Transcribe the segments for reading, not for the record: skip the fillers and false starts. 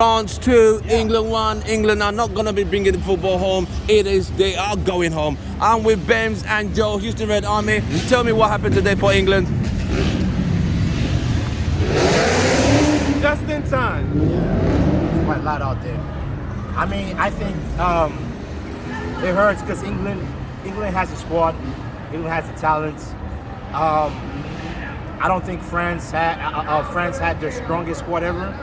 France 2, England 1. England are not going to be bringing the football home. They are going home. I'm with Bems and Joe, Houston Red Army. Tell me what happened today for England. Just in time. There's quite a lot out there. I mean, I think it hurts because England has a squad. England has the talents. I don't think France had their strongest squad ever,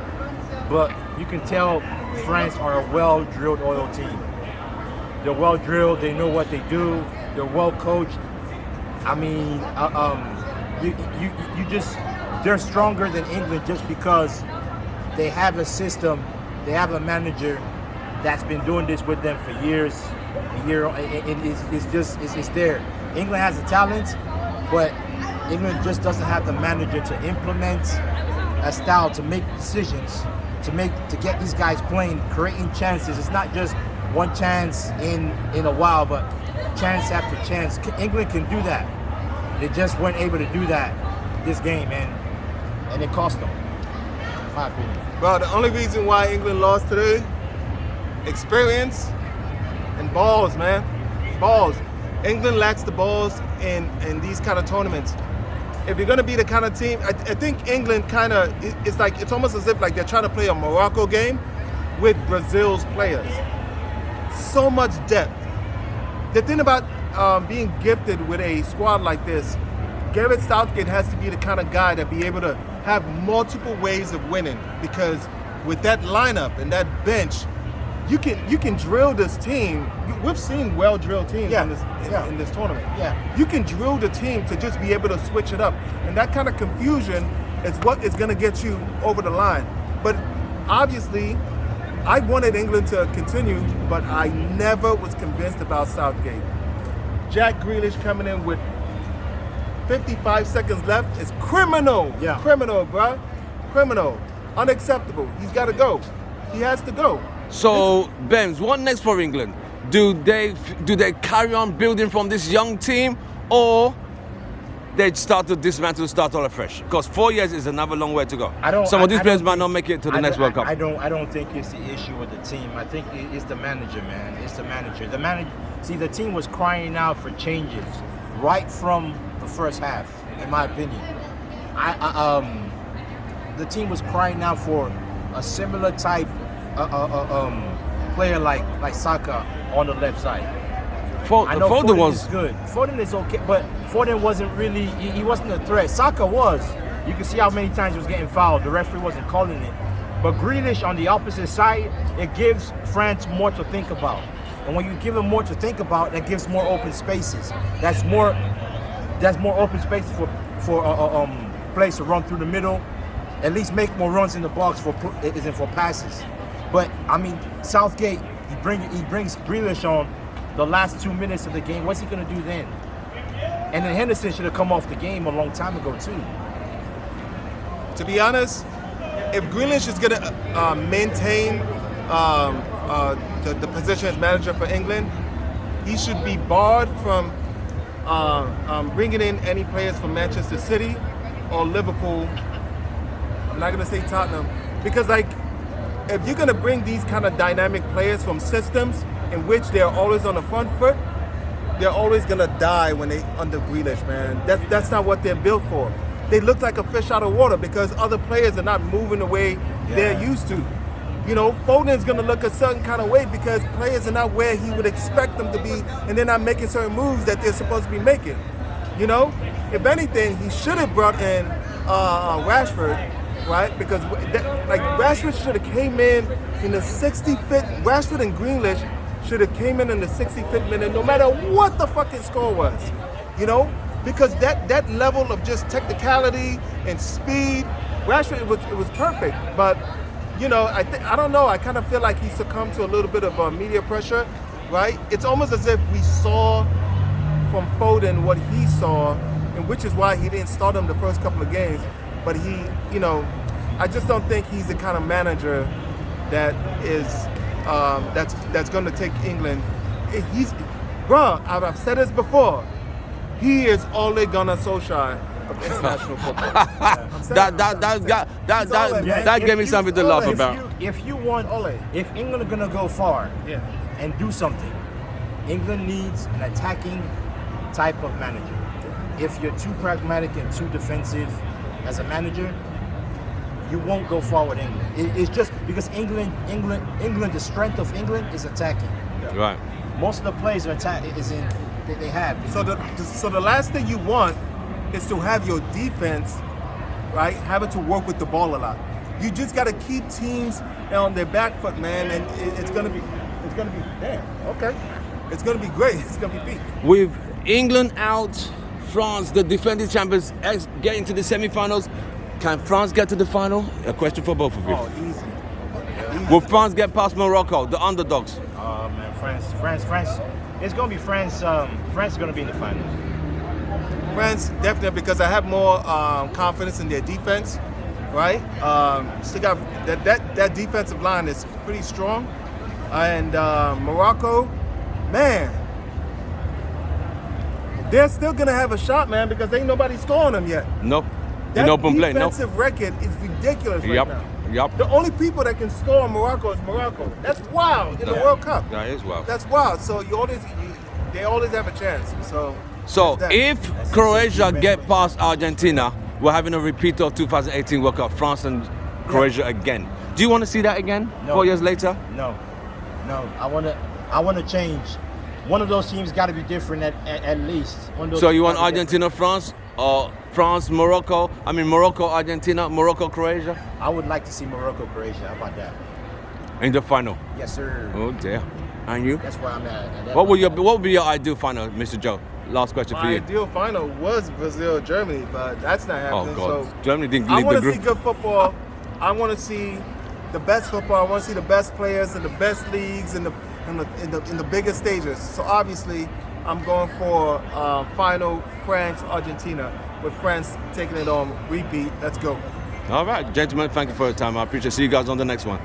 but you can tell France are a well-drilled, oiled team. They're well-drilled. They know what they do. They're well-coached. I mean, they're stronger than England just because they have a system. They have a manager that's been doing this with them for years. It's there. England has the talent, but England just doesn't have the manager to implement a style, to make decisions, to get these guys playing, creating chances. It's not just one chance in a while, but chance after chance. England can do that. They just weren't able to do that this game, and it cost them, in my opinion. Well, the only reason why England lost today, experience and balls, man. Balls. England lacks the balls in these kind of tournaments. If you're going to be the kind of team, I think England kind of, it's almost as if like they're trying to play a Morocco game with Brazil's players. So much depth. The thing about being gifted with a squad like this, Gareth Southgate has to be the kind of guy that be able to have multiple ways of winning, because with that lineup and that bench, you can drill this team. We've seen well-drilled teams in this tournament. Yeah. You can drill the team to just be able to switch it up. And that kind of confusion is what is going to get you over the line. But obviously, I wanted England to continue, but I never was convinced about Southgate. Jack Grealish coming in with 55 seconds left is criminal. Yeah. Criminal, bro. Criminal. Unacceptable. He's got to go. He has to go. So, Bems, what next for England? Do they carry on building from this young team, or they start to dismantle, start all afresh? Because 4 years is another long way to go. Some of these players might not make it to the next World Cup. I don't think it's the issue with the team. I think it's the manager, man. It's the manager. See, the team was crying out for changes right from the first half, in my opinion. The team was crying out for a similar type player like Saka on the left side. I know Foden was good. Foden is okay, but Foden wasn't really. He wasn't a threat. Saka was. You can see how many times he was getting fouled. The referee wasn't calling it. But Grealish on the opposite side, it gives France more to think about. And when you give him more to think about, that gives more open spaces. That's more open spaces for players to run through the middle. At least make more runs in the box for passes. But I mean, Southgate, he brings Grealish on the last 2 minutes of the game. What's he gonna do then? And then Henderson should have come off the game a long time ago too. To be honest, if Grealish is gonna maintain the position as manager for England, he should be barred from bringing in any players from Manchester City or Liverpool. I'm not gonna say Tottenham, because like, if you're gonna bring these kind of dynamic players from systems in which they're always on the front foot, they're always gonna die when they under Grealish, man. That's not what they're built for. They look like a fish out of water because other players are not moving the way they're used to. You know, Foden's gonna look a certain kind of way because players are not where he would expect them to be, and they're not making certain moves that they're supposed to be making. You know, if anything, he should have brought in Rashford. Right, because Rashford should have came in the 65th. Rashford and Grealish should have came in the 65th minute, no matter what the fucking score was. You know, because that level of just technicality and speed, Rashford it was perfect. But you know, I don't know. I kind of feel like he succumbed to a little bit of media pressure. Right, it's almost as if we saw from Foden what he saw, and which is why he didn't start him the first couple of games. But he, you know, I just don't think he's the kind of manager that is that's going to take England. I've said this before. He is Ole Gunnar Solskjaer. of international football. I'm saying, that gave me something to laugh about. If you want, if England are gonna go far, Yeah. and do something, England needs an attacking type of manager. If you're too pragmatic and too defensive as a manager, you won't go far with England. It's just because England, the strength of England is attacking. Right. Most of the plays are they have. So the last thing you want is to have your defense, right, having to work with the ball a lot. You just got to keep teams on their back foot, man, and it's gonna be damn. Okay, it's gonna be great. It's gonna be big. With England out, France, the defending champions, get into the semi-finals. Can France get to the final? A question for both of you. Oh, easy. Will France get past Morocco, the underdogs? Oh man, France. It's gonna be France. France is gonna be in the finals. France definitely, because I have more confidence in their defense, right? Still got that defensive line is pretty strong, and Morocco, man, they're still gonna have a shot, man, because ain't nobody scoring them yet. Nope. That In open play, nope. defensive record is ridiculous right Yep. now. Yep. The only people that can score in Morocco is Morocco. That's wild in the World Cup. That is wild. That's wild. So they always have a chance. So that. if Croatia get past Argentina, we're having a repeat of 2018 World Cup, France and Croatia again. Do you want to see that again? No. 4 years later? No. I wanna change. One of those teams got to be different at least. One of those So you teams want gotta be Argentina, France, or France, Morocco? I mean Morocco, Argentina, Morocco, Croatia different. I would like to see Morocco, Croatia. How about that? in the final. Yes, sir. Oh dear. And you? That's where I'm at. What would be your ideal final, Mr. Joe? Last question for My you. ideal final was Brazil, Germany, but that's not Oh happening. God, So Germany didn't I lead want the to see group. good football. I want to see the best football. I want to see the best players in the best leagues in the biggest stages. So obviously, I'm going for final France Argentina, with France taking it on repeat. Let's go. All right, gentlemen, thank you for your time. I appreciate it. See you guys on the next one.